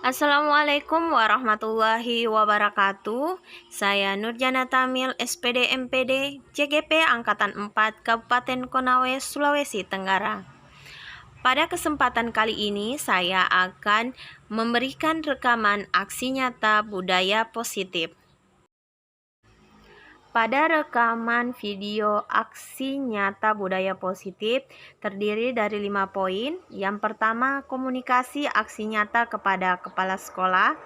Assalamualaikum warahmatullahi wabarakatuh. Saya Nurjana Tamil, SPD MPD, CGP Angkatan 4 Kabupaten Konawe, Sulawesi Tenggara. Pada kesempatan kali ini saya akan memberikan rekaman aksi nyata budaya positif. Pada rekaman video aksi nyata budaya positif terdiri dari 5 poin. Yang pertama, komunikasi aksi nyata kepada kepala sekolah.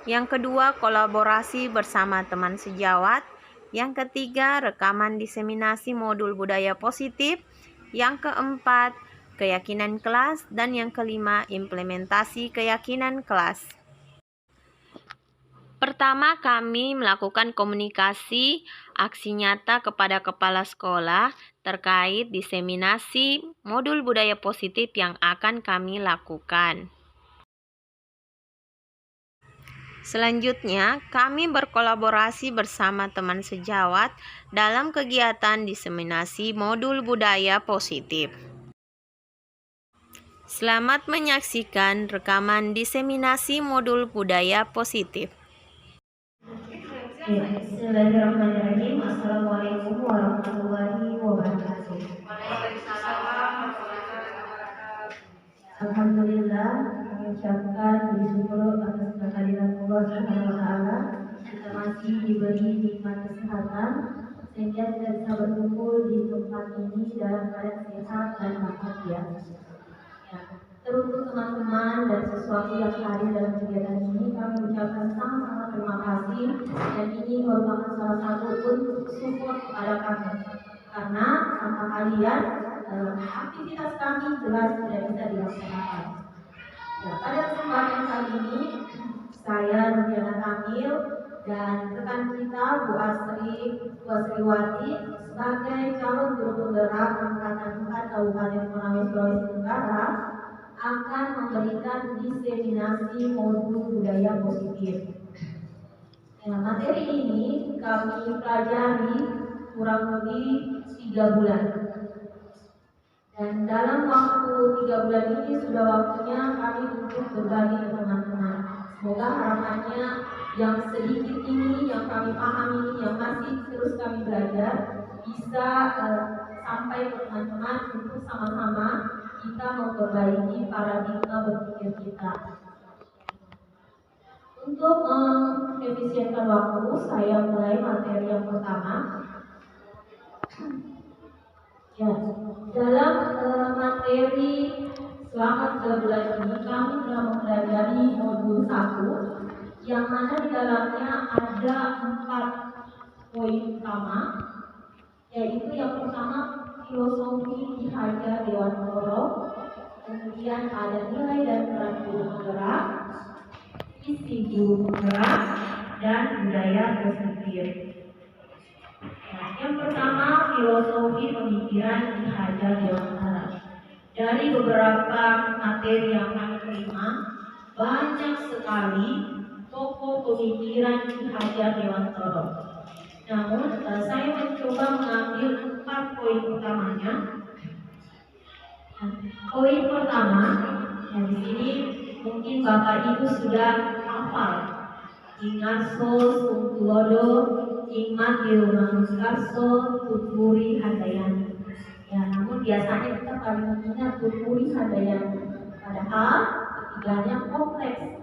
Yang kedua, kolaborasi bersama teman sejawat. Yang ketiga, rekaman diseminasi modul budaya positif. Yang keempat, keyakinan kelas. Dan yang kelima, implementasi keyakinan kelas. Pertama, kami melakukan komunikasi aksi nyata kepada kepala sekolah terkait diseminasi modul budaya positif yang akan kami lakukan. Selanjutnya, kami berkolaborasi bersama teman sejawat dalam kegiatan diseminasi modul budaya positif. Selamat menyaksikan rekaman diseminasi modul budaya positif. Bismillahirrahmanirrahim. Assalamualaikum warahmatullahi wabarakatuh. Alhamdulillah, kami ucapkan puji syukur atas kehadiran Allah Subhanahu wa taala. Kita masih diberi nikmat kesehatan sehingga kita bisa berkumpul di tempat ini dalam keadaan sehat dan bahagia. Teruntuk teman-teman dan sesuatu yang hadir dalam kegiatan ini, kami ucapkan sama-sama terima kasih, dan ini merupakan salah satu bentuk support kepada kami, karena tanpa kalian aktivitas kami jelas tidak bisa dilaksanakan. Pada kesempatan kali ini, saya Nurjana Tamil dan rekan kita Bu Asriwati sebagai calon guru penggerak Angkatan 4 Kabupaten Konawe, Sulawesi Tenggara akan memberikan diseminasi modul budaya positif. Materi ini kami pelajari kurang lebih 3 bulan. Dan dalam waktu 3 bulan ini sudah waktunya kami untuk berbagi ke teman-teman. Semoga harapannya yang sedikit ini, yang kami pahami ini, yang masih terus kami belajar, bisa sampai ke teman-teman untuk sama-sama kita memperbaiki paradigma berpikir kita. Untuk mengefisienkan waktu, saya mulai materi yang pertama. Dalam materi selama 3 bulan ini kami telah mempelajari modul 1, yang mana di dalamnya ada 4 poin utama, yaitu yang pertama filosofi Ki Hajar Dewantoro, kemudian ada nilai dan peran guru penggerak, isi guru penggerak, dan budaya positif. Yang pertama, filosofi pemikiran Ki Hajar Dewantara. Dari beberapa materi yang kami terima, banyak sekali tokoh pemikiran Ki Hajar Dewantara. Namun, saya mencoba mengambil 4 poin utamanya. Poin pertama, yang di sini mungkin Bapak Ibu sudah hafal. Ingarso Sungkulodo, Iman Manungkarso, Tuturi Handayani. Namun biasanya kita paling mengingat Tuturi Handayani. Padahal ketiganya kompleks.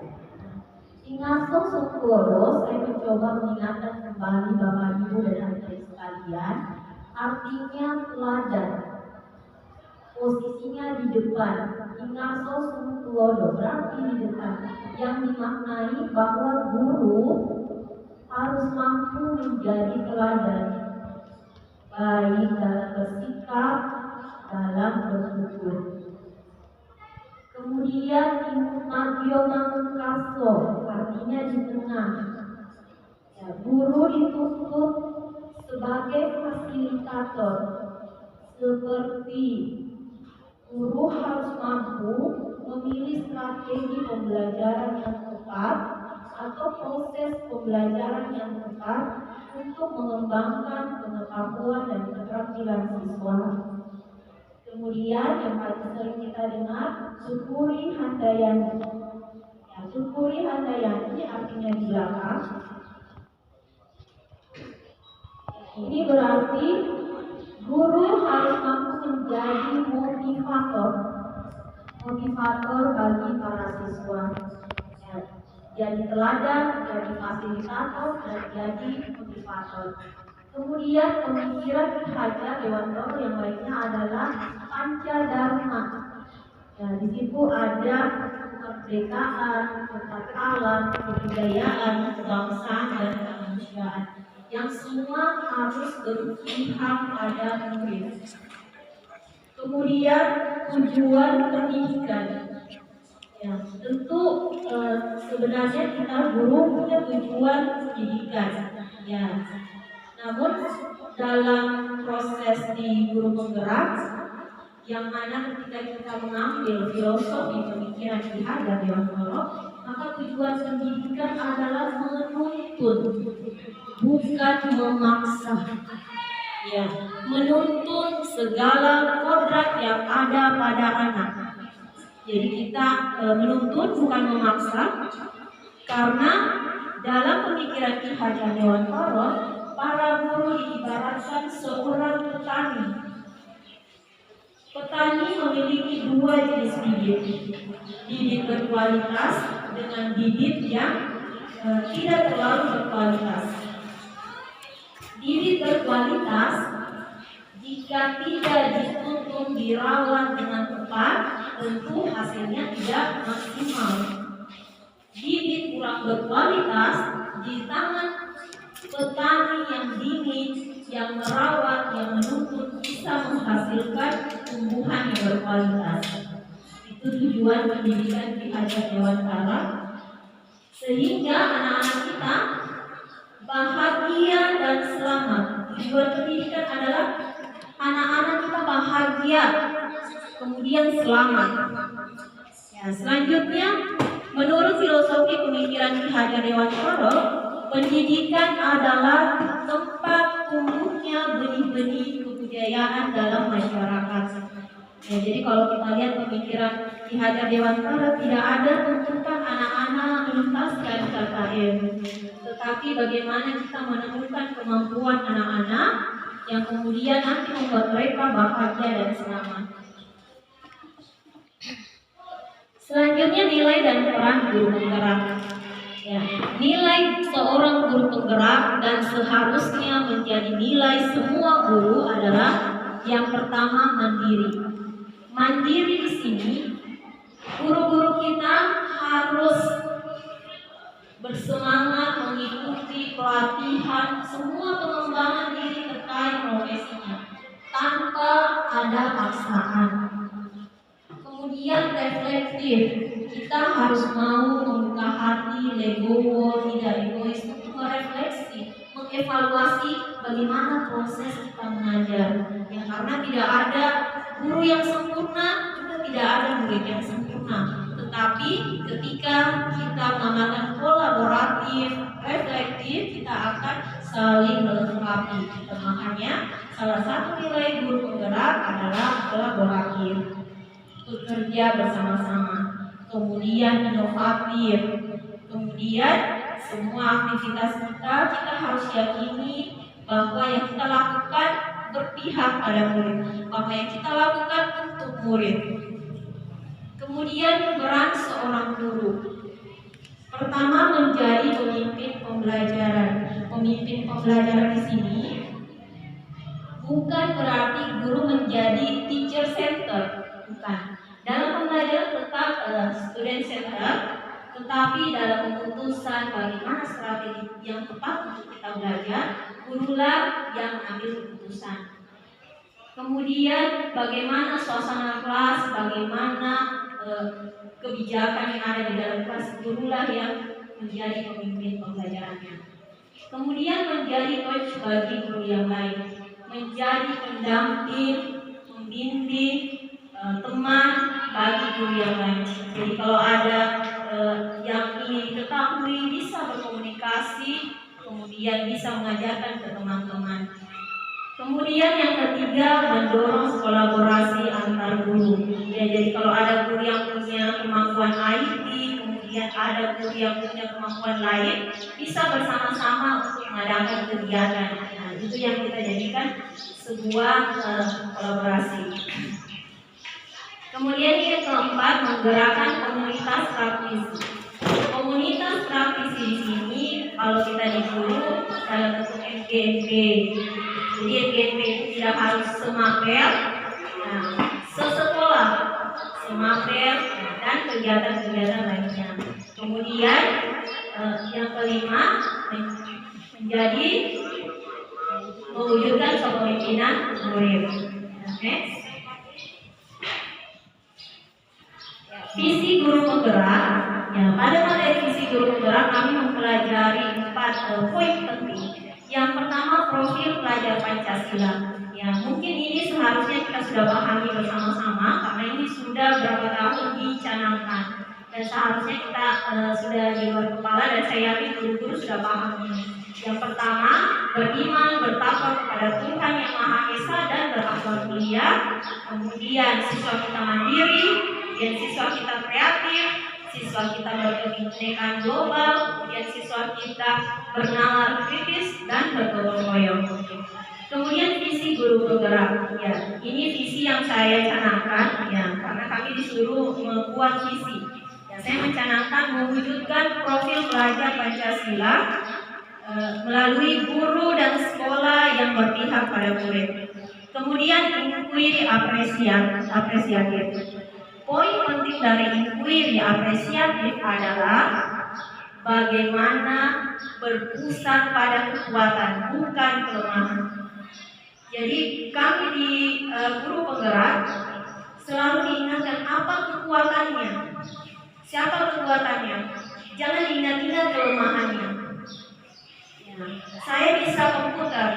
Ingarso Sungkulodo, saya mencoba mengingatkan kembali Bapak Ibu dan adik-adik sekalian, artinya teladan. Posisinya di depan. Ingarso Sungkulodo berarti di depan, yang dimaknai bahwa guru harus mampu menjadi teladan, baik dalam bersikap, dalam bertutur. Kemudian Mantio Mangunkarso, artinya di tengah. Guru dituntut sebagai fasilitator, seperti guru harus mampu memilih strategi pembelajaran yang tepat atau proses pembelajaran yang tepat untuk mengembangkan pengetahuan dan keterampilan siswa. Kemudian yang paling sering kita dengar, Tuturi Handayani. Tuturi Handayani artinya di belakang. Ini berarti guru harus mampu menjadi motivator bagi para siswa. Ya, jadi teladan, jadi fasilitator, dan jadi motivator. Kemudian pemikiran Ki Hajar Dewantara yang lainnya adalah Pancadharma. Ya, di situ ada kemerdekaan, tentang alam, kebudayaan, kebangsaan, dan kemanusiaan yang semua harus berpihak pada murid. Kemudian tujuan pendidikan. Ya, tentu sebenarnya kita guru punya tujuan pendidikan. Ya, namun dalam proses di guru penggerak, yang mana ketika kita mengambil filosofi pemikiran Ki Hajar Dewantara, maka tujuan pendidikan adalah menuntun, bukan memaksa. Ya, menuntun segala kodrat yang ada pada anak. Jadi kita menuntun bukan memaksa, karena dalam pemikiran Ki Hajar Dewantara, para guru diibaratkan seorang petani. Petani memiliki dua jenis bibit, bibit berkualitas dengan bibit yang tidak terlalu berkualitas. Bibit berkualitas jika tidak dituntun dirawat dengan tepat, tentu hasilnya tidak maksimal. Bibit kurang berkualitas di tangan petani yang dingin, yang merawat, yang menuntun, bisa menghasilkan tumbuhan yang berkualitas. Itu tujuan pendidikan Ki Hajar Dewantara, sehingga anak-anak kita bahagia dan selamat. Tujuan pendidikan adalah anak-anak kita bahagia, kemudian selamat. Ya, selanjutnya, menurut filosofi pemikiran Ki Hajar Dewantara, pendidikan adalah tempat tumbuhnya benih-benih kebudayaan dalam masyarakat. Ya, jadi kalau kita lihat pemikiran Ki Hajar Dewantara, tidak ada tuntutan anak-anak menuntaskan KKM, tetapi bagaimana kita menemukan kemampuan anak-anak yang kemudian nanti membuat mereka bahagia dan selamat. Selanjutnya, nilai dan peran guru penggerak. Ya, nilai seorang guru penggerak dan seharusnya menjadi nilai semua guru adalah yang pertama, mandiri. Mandiri di sini, guru-guru kita harus bersemangat mengikuti pelatihan semua pengembangan diri terkait profesinya tanpa ada paksaan. Kemudian reflektif, kita harus mau membuka hati, legowo, tidak egois, untuk merefleksi, mengevaluasi bagaimana proses kita mengajar. Ya, karena tidak ada guru yang sempurna, juga tidak ada murid yang sempurna. Tetapi ketika kita mengamalkan kolaboratif, reflektif, kita akan saling melengkapi. Makanya salah satu nilai guru penggerak adalah kolaboratif, bekerja bersama-sama, kemudian inovatif, kemudian semua aktivitas kita harus yakini bahwa yang kita lakukan berpihak pada murid, bahwa yang kita lakukan untuk murid. Kemudian peran seorang guru, pertama menjadi pemimpin pembelajaran. Pemimpin pembelajaran di sini bukan berarti guru menjadi teacher center, bukan. Dalam pembelajaran tetap student center, tetapi dalam keputusan bagaimana strategi yang tepat untuk kita belajar, gurulah yang ambil keputusan. Kemudian bagaimana suasana kelas, bagaimana kebijakan yang ada di dalam kelas, gurulah yang menjadi pemimpin pembelajarannya. Kemudian menjadi coach bagi guru yang lain, menjadi pendamping, pembimbing, teman bagi guru yang lain. Jadi kalau ada yang ingin diketahui, bisa berkomunikasi, kemudian bisa mengajarkan ke teman-teman. Kemudian yang ketiga, mendorong kolaborasi antar guru. Ya, jadi kalau ada guru yang punya kemampuan IT, kemudian kemudian ada guru yang punya kemampuan lain, bisa bersama-sama untuk mengadakan kegiatan. Nah, itu yang kita jadikan sebuah kolaborasi. Kemudian yang keempat, menggerakkan komunitas praktisi. Komunitas praktisi di sini kalau kita di guru dalam bentuk MGMP. Jadi MGMP itu tidak harus semapel, nah, sesekolah, semapel dan kegiatan-kegiatan lainnya. Kemudian yang kelima menjadi mewujudkan kepemimpinan murid. Oke. Visi guru penggerak. Ya, pada materi visi guru penggerak kami mempelajari 4 poin penting. Yang pertama, profil pelajar Pancasila. Ya, mungkin ini seharusnya kita sudah pahami bersama-sama karena ini sudah berapa tahun dicanangkan dan seharusnya kita sudah di luar kepala dan saya yakin guru-guru sudah paham ini. Yang pertama, beriman, bertakwa kepada Tuhan Yang Maha Esa dan berakhlak mulia. Kemudian siswa kita mandiri, dan siswa kita kreatif, siswa kita berkebinekaan global, kemudian siswa kita bernalar kritis dan bergotong royong. Kemudian visi guru penggerak, ya ini visi yang saya canangkan, ya karena kami disuruh membuat visi. Ya, saya mencanangkan mewujudkan profil pelajar Pancasila melalui guru dan sekolah yang berpihak pada murid. Kemudian inquiry apresiatif. Poin penting dari inquiry apresiatif adalah bagaimana berpusat pada kekuatan, bukan kelemahan. Jadi kami di guru penggerak selalu diingatkan apa kekuatannya, siapa kekuatannya. Jangan diingat-ingat kelemahannya. Ya, saya bisa komputer,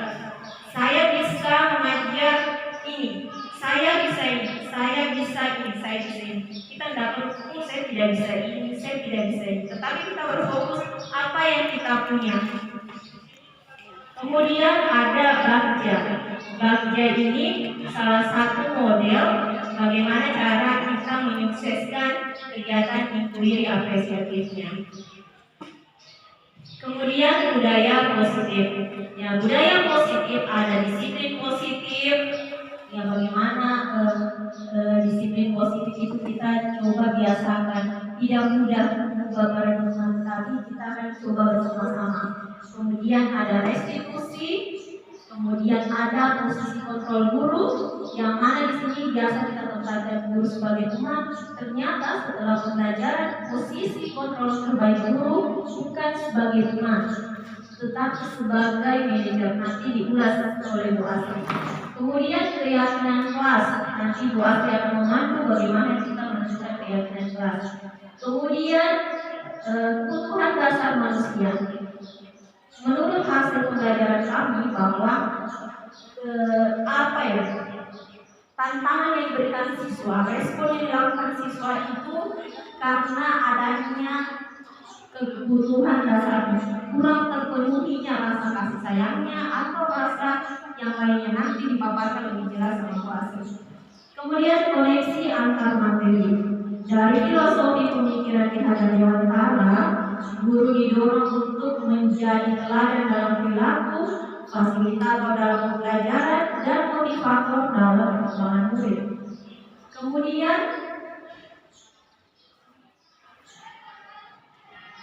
saya bisa mengajar ini, saya bisa ini, saya bisa ini, saya bisa ini. Kita tidak perlu, saya tidak bisa ini, saya tidak bisa ini. Tetapi kita berfokus apa yang kita punya. Kemudian ada bagja. Bagja ini salah satu model bagaimana cara kita menyukseskan kegiatan inquiry apresiatifnya. Kemudian budaya positif. Ya, budaya positif ada disiplin positif. Ya, bagaimana disiplin positif itu kita coba biasakan. Tidak mudah mengubah paradigma, tapi kita akan coba bersama-sama. Kemudian ada restitusi. Kemudian ada posisi kontrol guru, yang mana di sini biasa kita tempatkan guru sebagai teman. Ternyata setelah pembelajaran posisi kontrol terbaik guru bukan sebagai teman, tetapi sebagai manajer. Nanti diulas oleh Bu Asri. Kemudian keyakinan kelas, nanti Bu Asri akan memandu bagaimana kita menentukan keyakinan kelas. Kemudian kebutuhan dasar manusia. Menurut hasil pembelajaran kami bahwa tantangan yang diberikan siswa, respon yang dilakukan siswa itu karena adanya kebutuhan dasarnya, kurang terpenuhinya rasa kasih sayangnya atau rasa yang lainnya, nanti dipaparkan lebih jelas oleh Bu Asri. Kemudian koneksi antar materi. Dari filosofi pemikiran di Dewantara, guru didorong untuk menjadi teladan dalam perilaku, fasilitator dalam pembelajaran, dan motivator dalam perkembangan murid. Kemudian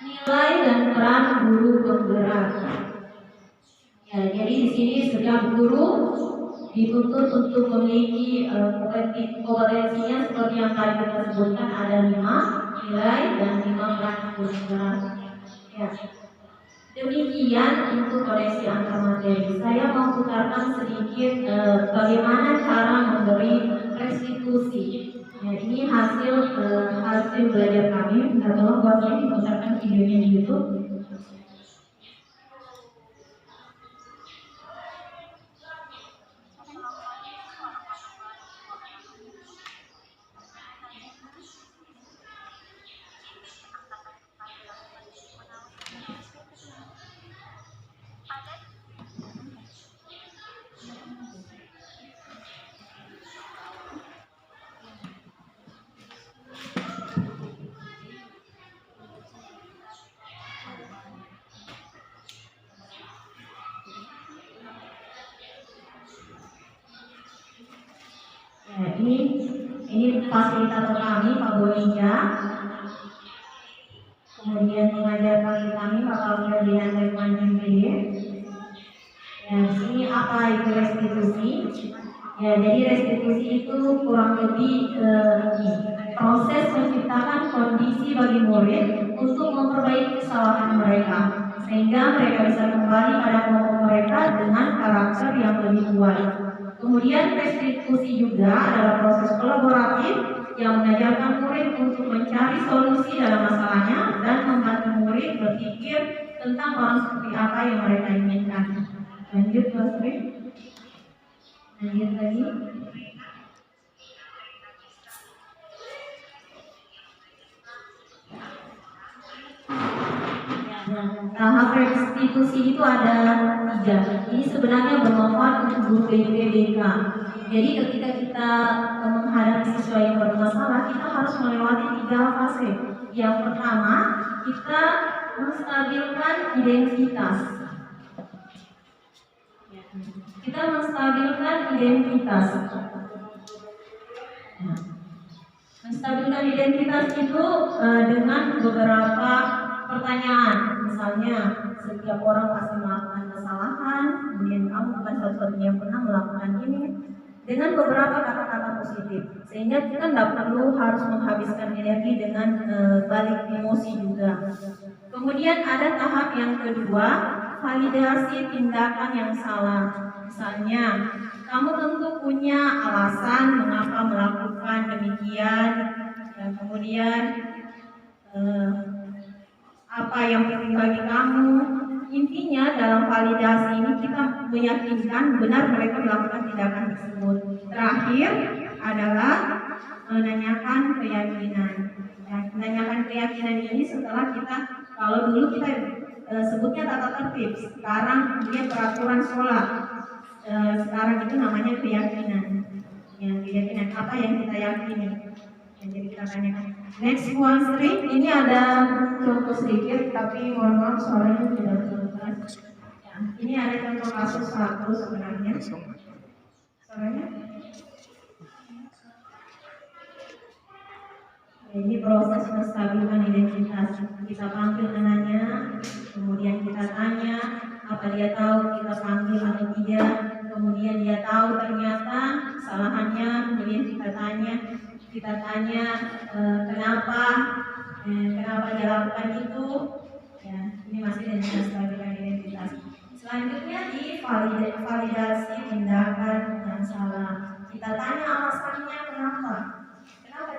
nilai dan peran guru penggerak. Ya, jadi di sini setiap guru dituntut untuk memiliki kompetensinya seperti yang tadi kita sebutkan, ada 5 nilai dan 5 peran guru penggerak. Ya. Demikian untuk koneksi antar materi. Saya mau putarkan sedikit bagaimana cara memberi restitusi. Ya, ini hasil belajar kami. Minta tolong buat saya diputarkan videonya di YouTube. ini fasilitator kami Pak Bonija, kemudian pengajar kami Pak Ferdinand Rekman MPD. Ya, di sini apa itu restitusi? Ya, jadi restitusi itu kurang lebih proses menciptakan kondisi bagi murid untuk memperbaiki kesalahan mereka, sehingga mereka bisa kembali pada kelompok mereka dengan karakter yang lebih kuat. Kemudian restitusi juga adalah proses kolaboratif yang mengajarkan murid untuk mencari solusi dalam masalahnya dan membantu murid berpikir tentang orang seperti apa yang mereka inginkan. Lanjut, Pak Sri. Lanjut lagi. Nah, tahap restitusi itu ada 3. Ini sebenarnya bermanfaat untuk guru PPDK. Jadi ketika kita menghadapi siswa yang bermasalah, kita harus melewati 3 fase. Yang pertama, kita menstabilkan identitas. Kita menstabilkan identitas. Menstabilkan identitas itu dengan beberapa pertanyaan. Misalnya, setiap orang pasti melakukan kesalahan, kemudian kamu bukan satu-satunya yang pernah melakukan ini, dengan beberapa kata-kata positif, sehingga kita tidak perlu harus menghabiskan energi dengan balik emosi juga. Kemudian ada tahap yang kedua, validasi tindakan yang salah. Misalnya, kamu tentu punya alasan mengapa melakukan demikian, dan kemudian apa yang penting bagi kamu. Intinya dalam validasi ini kita meyakinkan benar mereka melakukan tindakan tersebut. Terakhir adalah menanyakan keyakinan. Menanyakan keyakinan ini setelah kita, kalau dulu kita sebutnya tata tertib, sekarang dia peraturan sekolah. Sekarang itu namanya keyakinan. Ya, keyakinan apa yang kita yakini. Jadi kita tanyakan. Next one string, ini ada contoh sedikit, tapi mohon maaf suaranya tidak terdengar. Ya, ini ada contoh kasus 100 sebenarnya. Suaranya. Ini proses menstabilkan identitas. Kita panggil anaknya, kemudian kita tanya apa dia tahu kita panggil atau tidak. Kemudian dia tahu ternyata kesalahannya, kemudian kita tanya kenapa dia lakukan itu. Ya, ini masih dengan menstabilkan identitas. Selanjutnya di validasi tindakan yang salah. Kita tanya alasannya kenapa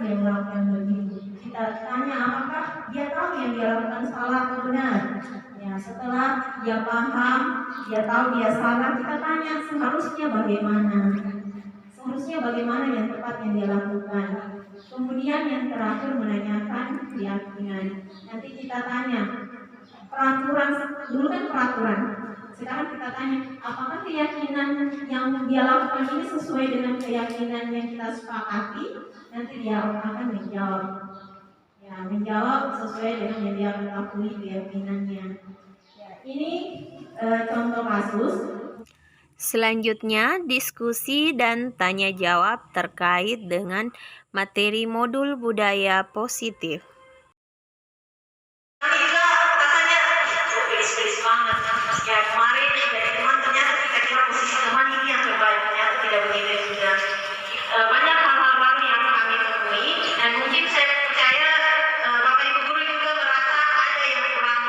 dia melakukan begitu. Kita tanya apakah dia tahu yang dia lakukan salah atau benar. Ya, setelah dia paham, dia tahu dia salah, kita tanya seharusnya bagaimana. Seharusnya bagaimana yang tepat yang dia lakukan. Kemudian yang terakhir menanyakan keyakinan. Nanti kita tanya peraturan, dulu kan peraturan. Sekarang kita tanya apakah keyakinan yang dia lakukan ini sesuai dengan keyakinan yang kita sepakati. Nanti dia akan menjawab. Ya, menjawab sesuai dengan yang dia ketahui keyakinannya. Ya, ini contoh kasus. Selanjutnya, diskusi dan tanya jawab terkait dengan materi modul budaya positif. Kemarin dari teman ternyata kita kira posisi teman ini yang terbaik, ternyata tidak begitu juga. Banyak hal-hal baru yang kami temui, dan mungkin saya percaya Bapak Ibu guru juga merasa ada yang kurang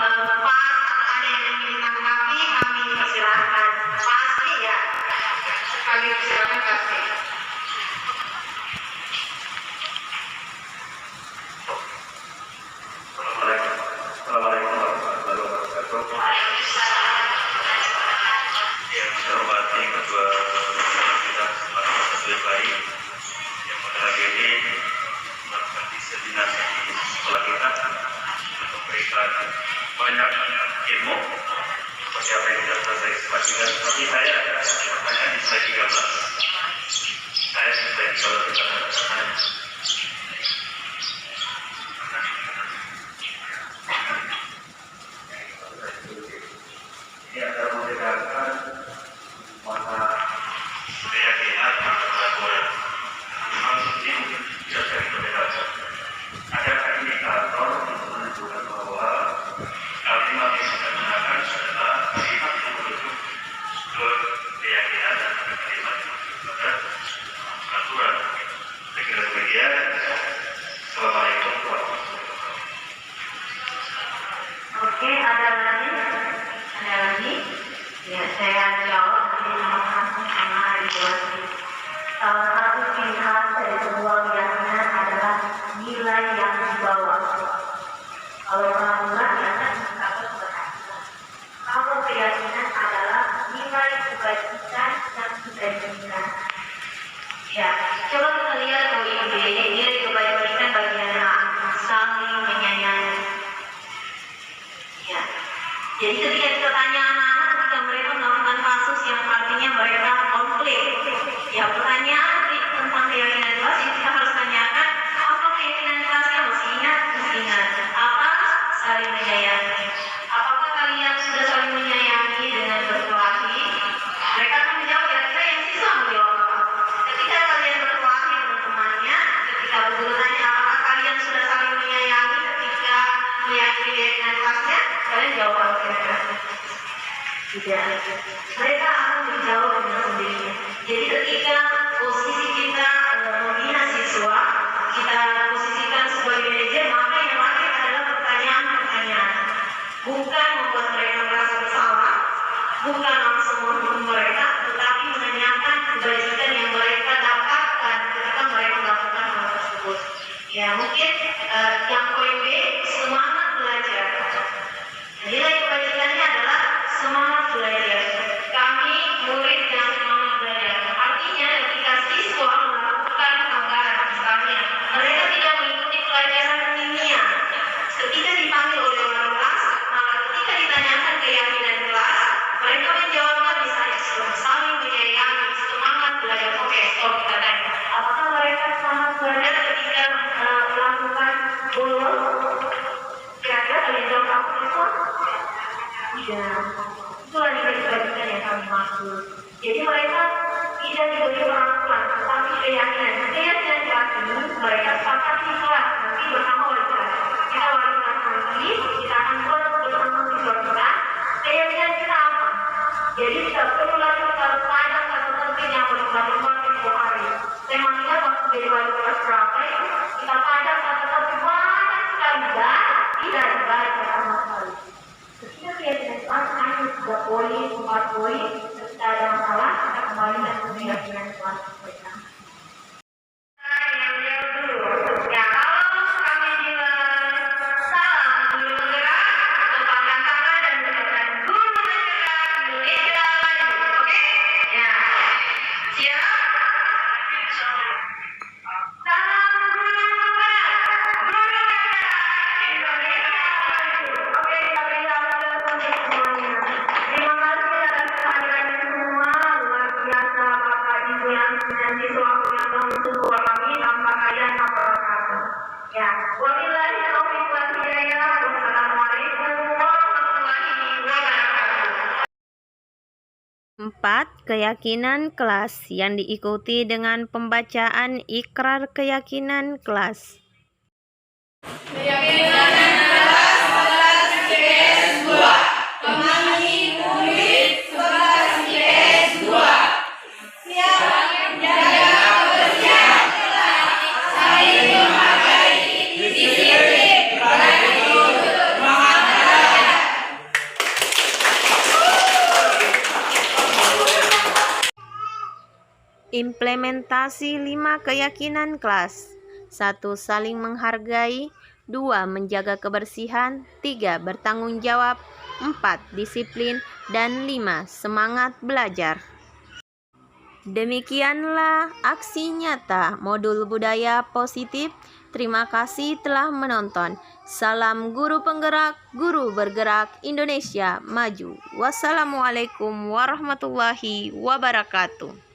pas atau ada yang ingin ditanggapi, kami persilahkan. Pasti ya, kami persilahkan kasih. Assalamualaikum warahmatullahi wabarakatuh. Yang saya hormati Ketua kita sebagai baik yang pada hari ini melakukan diseminasi di sekolah kita untuk memberikan banyak ilmu seperti apa yang sudah saya sampaikan. Tapi saya hanya di slide 13. Saya di slide 13. Ini adalah membedakan mana keyakinan dan keraguan. Jadi ketika kita tanya anak-anak ketika mereka melakukan kasus yang artinya mereka konflik, ya pertanyaan tentang keyakinan kelas yang kita harus tanyakan, apa keyakinan kelasnya? Masih ingat, apa saling menyayangi? Apakah kalian sudah saling menyayangi dengan berkelahi? Mereka akan menjawab, kira-kira yang siswa menjawab apa? Ketika kalian berkelahi dengan temannya, ketika guru tanya apakah kalian sudah saling menyayangi ketika meyakini keyakinan kelasnya, kalian jawab apa kira-kira? Tidak. Mereka akan menjawab dengan sendirinya. Jadi ketika posisi kita membina siswa, kita posisikan sebagai manajer, maka yang lahir adalah pertanyaan-pertanyaan. Bukan membuat mereka merasa bersalah, bukan langsung menghukum mereka, tetapi menanyakan kebajikan yang mereka dapatkan ketika mereka melakukan hal tersebut. Ya mungkin yang poin B, semangat belajar. Nilai kebajikannya adalah semangat belajar. Kami murid yang semangat belajar. Artinya ketika siswa melakukan pelanggaran, misalnya mereka tidak mengikuti pelajaran kimia, ketika dipanggil oleh orang kelas, maka ketika ditanyakan keyakinan kelas, mereka menjawabnya misalnya saling menyayangi, semangat belajar. Oke, stop, kita tanya. Apakah mereka semangat belajar ketika melakukan bolos? Kira-kira kalian jawab apa itu? Tidak. Itulah nilai kebajikan yang kami maksud. Jadi mereka tidak diberi perlakuan, tetapi keyakinan. Keyakinan kelas ini mereka sepakat di kelas, nanti bersama wali kelas. Kita wali kelas nanti, kita akan buat bersama siswa kita. Keyakinan kita apa? Jadi tidak perlu lagi kita panjang satu penting yang berubah-ubah di hari. Saya masih ingat waktu jadi wali kelas berapa itu, kita panjang satu penting banyak sekali dan tidak dibaca sama sekali. Ketika keyakinan kelas hanya 3 poin, 4 poin, ketika ada masalah, kita kembali dan keyakinan kelas kita. Ya, kalau kami bilang salam guru bergerak, tepatkan tangan dan ucapkan guru bergerak, Indonesia maju, oke? Ya, siap? Salam guru bergerak, Indonesia maju. Oke, kita beri aplaus untuk semuanya. Terima kasih atas kehadirannya semua. Luar biasa Bapak Ibu yang dan siswaku yang telah mensupport kami, tanpa kalian apa wabarakatuh. Ya, wabillahi taufiq wal hidayah. Wassalamualaikum warahmatullahi wabarakatuh. 4. Keyakinan kelas yang diikuti dengan pembacaan ikrar keyakinan kelas. Implementasi 5 keyakinan kelas. 1. Saling menghargai. 2. Menjaga kebersihan. 3. Bertanggung jawab. 4. Disiplin. Dan 5. Semangat belajar. Demikianlah aksi nyata modul budaya positif. Terima kasih telah menonton. Salam guru penggerak, guru bergerak, Indonesia maju. Wassalamualaikum warahmatullahi wabarakatuh.